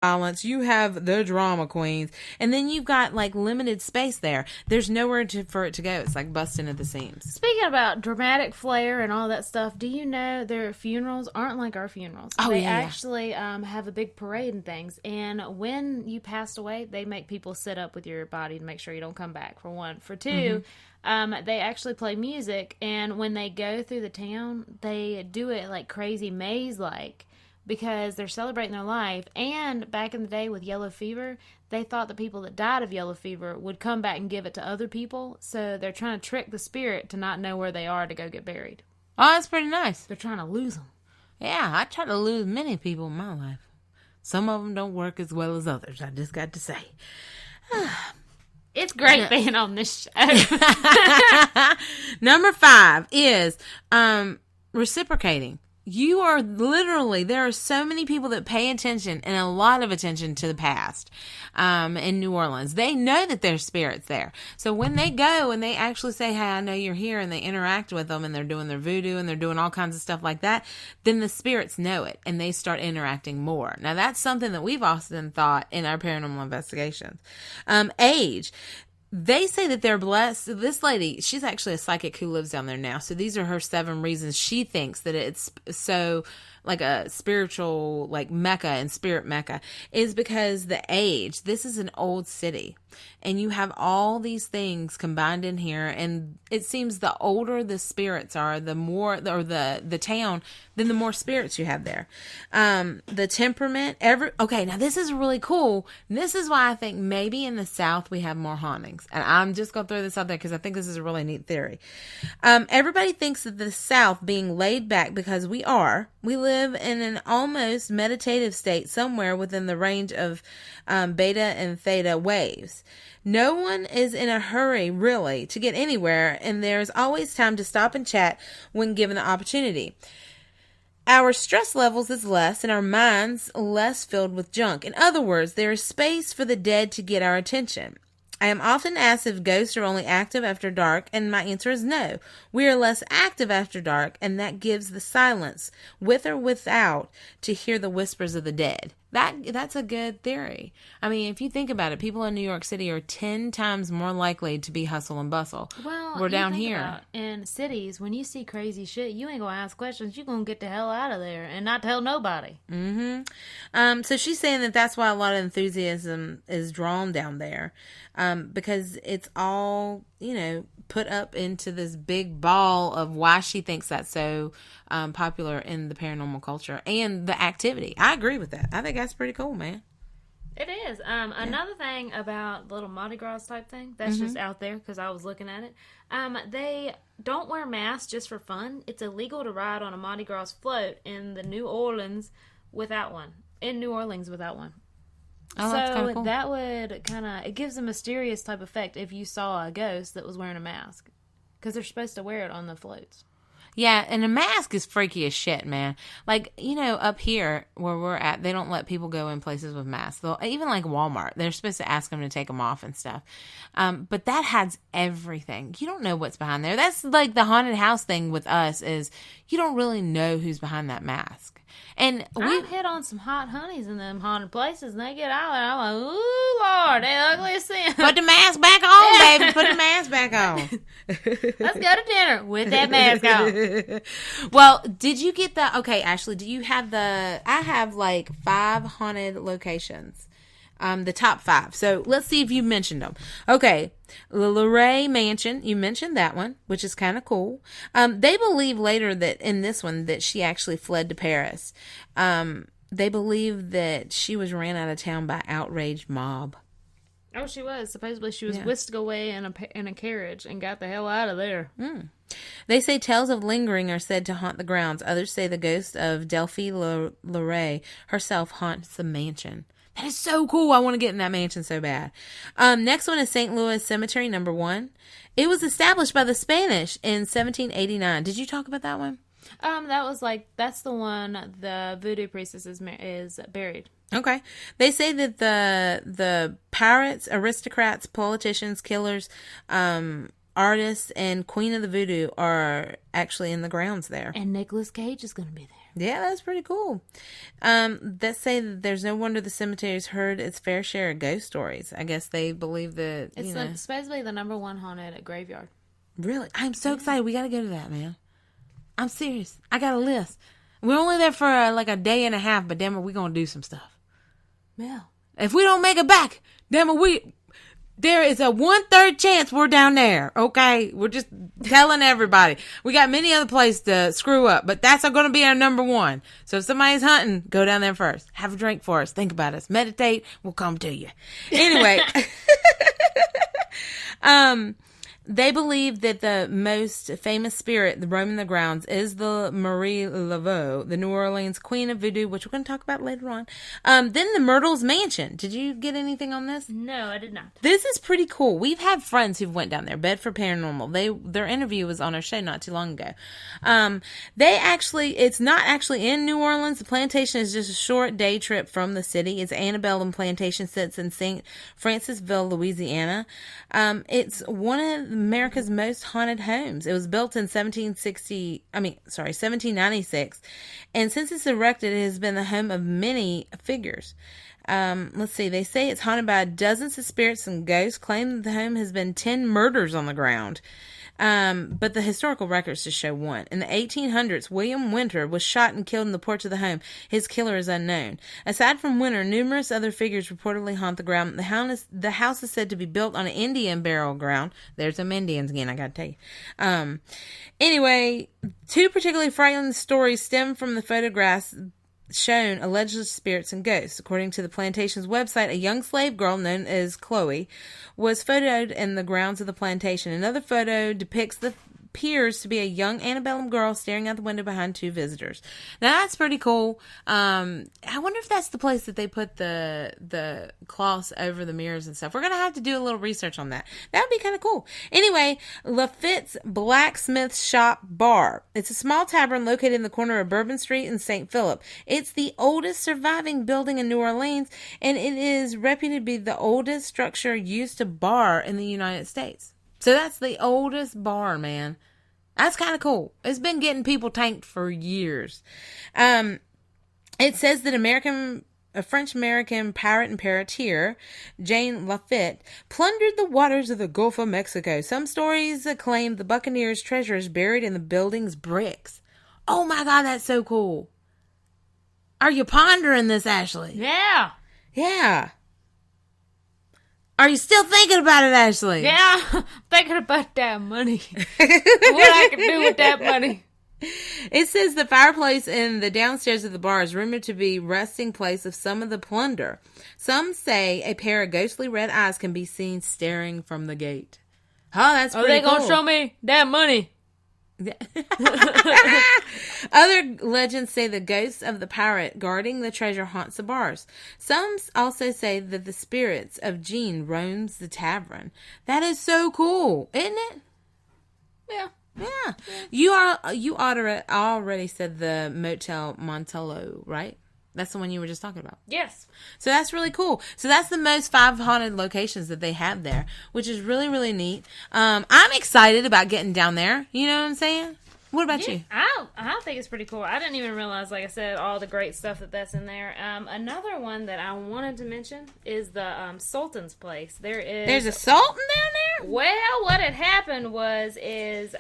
violence, you have the drama queens, and then you've got like limited space there. There's nowhere for it to go. It's like busting at the seams. Speaking about dramatic flair and all that stuff, do you know their funerals aren't like our funerals? Oh, they yeah. actually have a big parade and things, and when you passed away, they make people sit up with your body to make sure you don't come back, for one. For two, they actually play music, and when they go through the town, they do it like crazy maze-like, because they're celebrating their life. And back in the day with yellow fever, they thought the people that died of yellow fever would come back and give it to other people. So they're trying to trick the spirit to not know where they are to go get buried. Oh, that's pretty nice. They're trying to lose them. Yeah, I try to lose many people in my life. Some of them don't work as well as others, I just got to say. It's great being on this show. Number 5 is reciprocating. You are literally, there are so many people that pay attention, and a lot of attention, to the past in New Orleans. They know that there's spirits there. So when they go and they actually say, hey, I know you're here, and they interact with them, and they're doing their voodoo, and they're doing all kinds of stuff like that, then the spirits know it, and they start interacting more. Now, that's something that we've often thought in our paranormal investigations. Age. They say that they're blessed. This lady, she's actually a psychic who lives down there now. So these are her 7 reasons she thinks that it's so like a spiritual, like Mecca and spirit Mecca, is because the age. This is an old city, and you have all these things combined in here. And it seems the older the spirits are, the more, or the town, then the more spirits you have there. The temperament, okay, now this is really cool. This is why I think maybe in the South we have more hauntings. And I'm just going to throw this out there because I think this is a really neat theory. Everybody thinks that the South being laid back, because we live in an almost meditative state somewhere within the range of beta and theta waves. No one is in a hurry, really, to get anywhere, and there's always time to stop and chat when given the opportunity. Our stress levels is less, and our minds less filled with junk. In other words, there is space for the dead to get our attention. I am often asked if ghosts are only active after dark, and my answer is no. We are less active after dark, and that gives the silence, with or without, to hear the whispers of the dead. That's a good theory. I mean, if you think about it, people in New York City are 10 times more likely to be hustle and bustle. Well, we're down here. In cities, when you see crazy shit, you ain't going to ask questions. You're going to get the hell out of there and not tell nobody. So she's saying that that's why a lot of enthusiasm is drawn down there. Because it's all, put up into this big ball of why she thinks that's so popular in the paranormal culture and the activity. I agree with that. I think that's pretty cool, man. It is. Another thing about the little Mardi Gras type thing, that's just out there because I was looking at it. They don't wear masks just for fun. It's illegal to ride on a Mardi Gras float in New Orleans without one. Oh, that's kind of cool. That would it gives a mysterious type effect if you saw a ghost that was wearing a mask. Because they're supposed to wear it on the floats. Yeah, and a mask is freaky as shit, man. Like, up here where we're at, they don't let people go in places with masks. Even like Walmart, they're supposed to ask them to take them off and stuff. But that hides everything. You don't know what's behind there. That's like the haunted house thing with us, is you don't really know who's behind that mask. And I've hit on some hot honeys in them haunted places, and they get out there, I'm like, ooh, Lord, they ugly as sin. Put the mask back on, baby. Put the mask back on. Let's go to dinner with that mask on. Well, did you get okay, Ashley, do you have I have like 5 haunted locations. The top 5. So let's see if you mentioned them. Okay. The Luray Mansion. You mentioned that one, which is kind of cool. They believe later that in this one that she actually fled to Paris. They believe that she was ran out of town by outraged mob. Oh, she was. Supposedly she was whisked away in a carriage and got the hell out of there. They say tales of lingering are said to haunt the grounds. Others say the ghost of Delphi Luray herself haunts the mansion. That is so cool. I want to get in that mansion so bad. Next one is St. Louis Cemetery, number 1. It was established by the Spanish in 1789. Did you talk about that one? That's the one the voodoo priestess is buried. Okay. They say that the pirates, aristocrats, politicians, killers, artists, and Queen of the Voodoo are actually in the grounds there. And Nicolas Cage is going to be there. Yeah, that's pretty cool. That say that there's no wonder the cemetery's heard its fair share of ghost stories. I guess they believe that, It's supposedly the number one haunted graveyard. Really? I'm so excited. We got to go to that, man. I'm serious. I got a list. We're only there for like a day and a half, but damn it, we're going to do some stuff. Yeah. If we don't make it back, damn it, there is a 1/3 chance we're down there. Okay. We're just telling everybody. We got many other places to screw up, but that's going to be our number one. So if somebody's hunting, go down there first. Have a drink for us. Think about us. Meditate. We'll come to you. Anyway. They believe that the most famous spirit roaming the grounds is the Marie Laveau, the New Orleans queen of voodoo, which we're going to talk about later on. Then the Myrtle's Mansion. Did you get anything on this? No, I did not. This is pretty cool. We've had friends who've went down there. Bedford Paranormal. Their interview was on our show not too long ago. It's not actually in New Orleans. The plantation is just a short day trip from the city. It's Antebellum Plantation, sits in St. Francisville, Louisiana. It's one of America's most haunted homes. It was built in 1796, and since it's erected, it has been the home of many figures. Let's see, they say it's haunted by dozens of spirits and ghosts, claim that the home has been 10 murders on the ground. But the historical records just show one. In the 1800s, William Winter was shot and killed in the porch of the home. His killer is unknown. Aside from Winter, numerous other figures reportedly haunt the ground. The house is said to be built on an Indian burial ground. There's some Indians again, I gotta tell you. Anyway, two particularly frightening stories stem from the photographs shown alleged spirits and ghosts. According to the plantation's website, a young slave girl known as Chloe was photoed in the grounds of the plantation. Another photo depicts appears to be a young antebellum girl staring out the window behind two visitors. Now that's pretty cool. I wonder if that's the place that they put the cloths over the mirrors and stuff. We're gonna have to do a little research on that. That would be kind of cool. Anyway, Lafitte's Blacksmith Shop Bar. It's a small tavern located in the corner of Bourbon Street and St. Philip. It's the oldest surviving building in New Orleans, and it is reputed to be the oldest structure used to bar in the United States. So that's the oldest bar, man. That's kind of cool. It's been getting people tanked for years. It says that a French-American pirate and pirateer, Jean Lafitte, plundered the waters of the Gulf of Mexico. Some stories claim the buccaneer's treasure is buried in the building's bricks. Oh my God, that's so cool. Are you pondering this, Ashley? Yeah. Yeah. Are you still thinking about it, Ashley? Yeah, thinking about that money. What I can do with that money. It says the fireplace in the downstairs of the bar is rumored to be resting place of some of the plunder. Some say a pair of ghostly red eyes can be seen staring from the gate. Oh, that's pretty cool. Are they going to show me that money? Other legends say the ghost of the pirate guarding the treasure haunts the bars. Some also say that the spirits of Jean roams the tavern. That is so cool, isn't it? Yeah. You already said the Motel Montello, right? That's the one you were just talking about. Yes. So that's really cool. So that's the most 5 haunted locations that they have there, which is really, really neat. I'm excited about getting down there. You know what I'm saying? What about you? I think it's pretty cool. I didn't even realize, like I said, all the great stuff that's in there. Another one that I wanted to mention is the Sultan's place. There's a Sultan down there? Well, what had happened is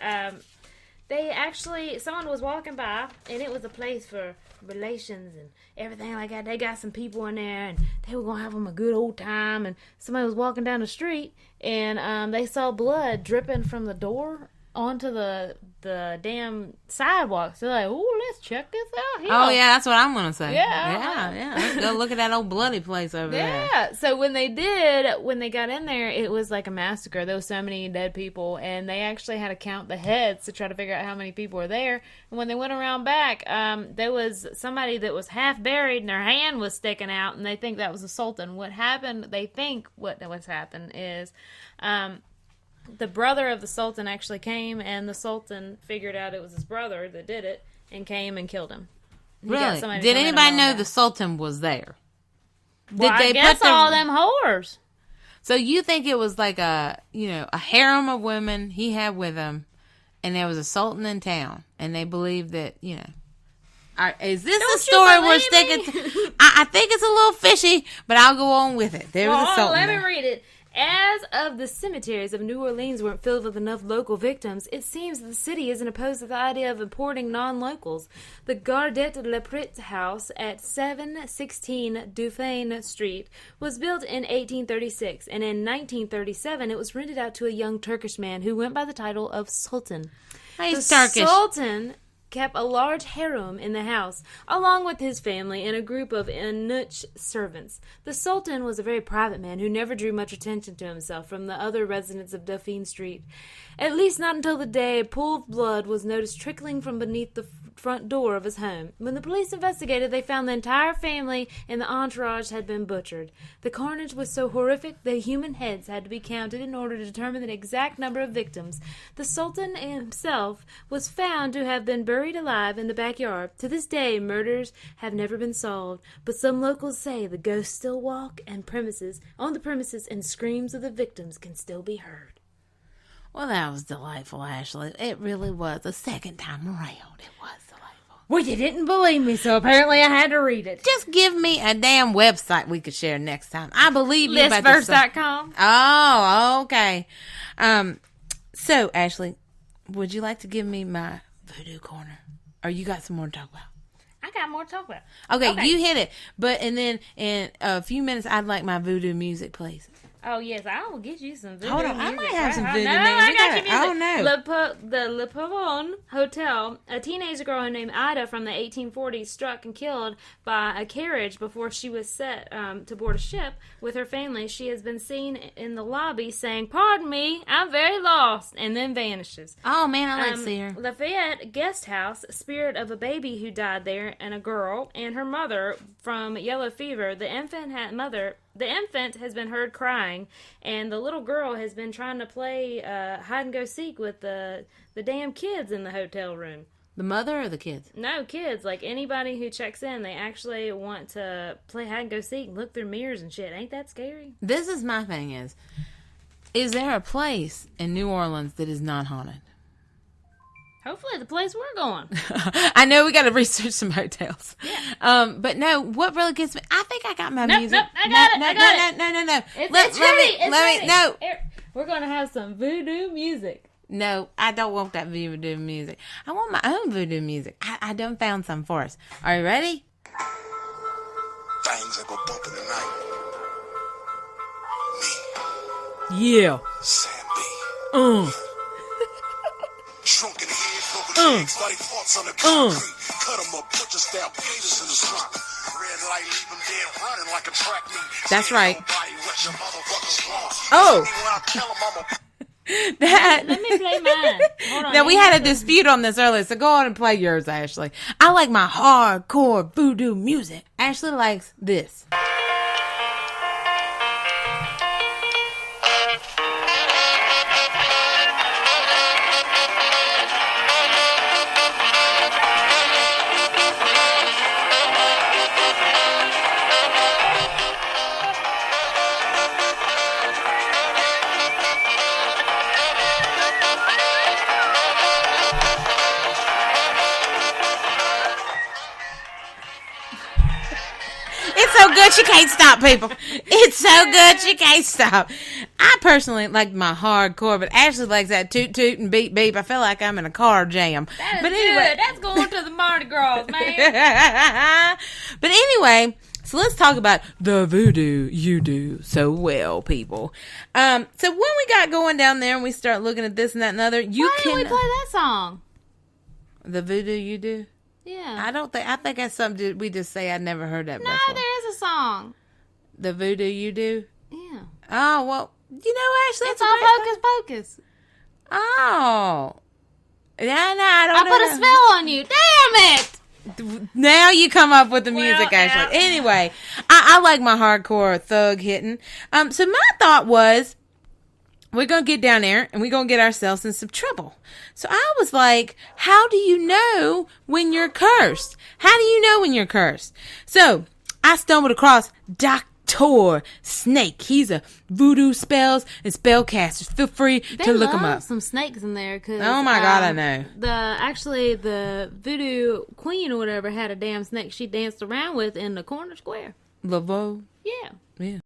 someone was walking by, and it was a place for relations and everything like that. They got some people in there, and they were gonna have them a good old time. And somebody was walking down the street, and they saw blood dripping from the door onto the damn sidewalk. So they're like, "Oh, let's check this out here." Oh yeah, that's what I'm gonna say. Yeah. Let's go look at that old bloody place over there. Yeah. So when they got in there, it was like a massacre. There was so many dead people, and they actually had to count the heads to try to figure out how many people were there. And when they went around back, there was somebody that was half buried, and their hand was sticking out, and they think that was a sultan. What happened? They think what's happened is, the brother of the Sultan actually came, and the Sultan figured out it was his brother that did it, and came and killed him. Really? Did anybody know the Sultan was there? Well, I guess all them whores. So you think it was like a harem of women he had with him, and there was a Sultan in town, and they believed that, Is this Don't a story you we're believe sticking me? to? I think it's a little fishy, but I'll go on with it. There was a Sultan. Let me there. read it. As of the cemeteries of New Orleans weren't filled with enough local victims, it seems that the city isn't opposed to the idea of importing non-locals. The Gardet Le Prit house at 716 Dauphine Street was built in 1836, and in 1937 it was rented out to a young Turkish man who went by the title of Sultan. He's The Turkish. Sultan kept a large harem in the house, along with his family and a group of eunuch servants. The Sultan was a very private man who never drew much attention to himself from the other residents of Dauphine Street, at least not until the day a pool of blood was noticed trickling from beneath the front door of his home. When the police investigated, they found the entire family and the entourage had been butchered. The carnage was so horrific that human heads had to be counted in order to determine the exact number of victims. The Sultan himself was found to have been buried alive in the backyard. To this day, murders have never been solved, but some locals say the ghosts still walk on the premises, and screams of the victims can still be heard. Well, that was delightful, Ashley. It really was. The second time around, it was delightful. Well, you didn't believe me, so apparently I had to read it. Just give me a damn website we could share next time. I believe you about this stuff. Listverse.com. Oh, okay. So, Ashley, would you like to give me my voodoo corner? Or you got some more to talk about? I got more to talk about. Okay, you hit it. And then in a few minutes, I'd like my voodoo music, please. Oh, yes, I will get you some voodoo Hold on, music. I might have some voodoo No, music. I got you music. Oh, no. The Le Pavon Hotel, a teenage girl named Ida from the 1840s struck and killed by a carriage before she was set to board a ship with her family. She has been seen in the lobby saying, "Pardon me, I'm very lost," and then vanishes. Oh, man, I like to see her. Lafayette Guest House, spirit of a baby who died there and a girl and her mother from yellow fever. The infant has been heard crying, and the little girl has been trying to play hide and go seek with the damn kids in the hotel room. The mother or the kids? No, kids. Like anybody who checks in, they actually want to play hide and go seek and look through mirrors and shit. Ain't that scary? This is my thing is there a place in New Orleans that is not haunted? Hopefully the place we're going. I know we got to research some hotels. Yeah. But no, what really gets me, I think I got my music. Nope, I got it. No. It's ready. No. We're going to have some voodoo music. No, I don't want that voodoo music. I want my own voodoo music. I done found some for us. Are you ready? Things that go bumping tonight. Yeah. Sam B. Shrunken head, broken legs, bloody parts on the concrete. Cut 'em up, butcher style, gators in the swamp. Red light, leave 'em dead, running like a track meet. That's right. Nobody, what your motherfuckers want. Oh. See me when I tell 'em I'm a That. Let me play mine. Hold on. Now, we had a dispute on this earlier, so go on and play yours, Ashley. I like my hardcore voodoo music. Ashley likes this. It's so good you can't stop, people. It's so good you can't stop. I personally like my hardcore, but Ashley likes that toot toot and beep beep. I feel like I'm in a car jam. That is But anyway, good. That's going to the Mardi Gras, man. but anyway, so let's talk about the voodoo you do so well, people. So when we got going down there and we start looking at this and that and other, Why didn't we play that song? The voodoo you do. Yeah. I think that's something we just say. I'd never heard that No, before. there is a song. The voodoo you do. Yeah. Oh well, you know, Ashley, It's that's a on great Focus Pocus. Oh. Yeah, no, I don't I know. put a spell on you. Damn it! Now you come up with the music, Well, Ashley. Anyway, I like my hardcore thug hitting. So my thought was, we're going to get down there and we're going to get ourselves in some trouble. So I was like, how do you know when you're cursed? How do you know when you're cursed? So I stumbled across Tor Snake. He's a voodoo spells and spellcaster. Feel free to look him up. Some snakes in there. Cause, Oh my God, I know. The voodoo queen or whatever had a damn snake she danced around with in the corner square. Laveau. Yeah. Yeah.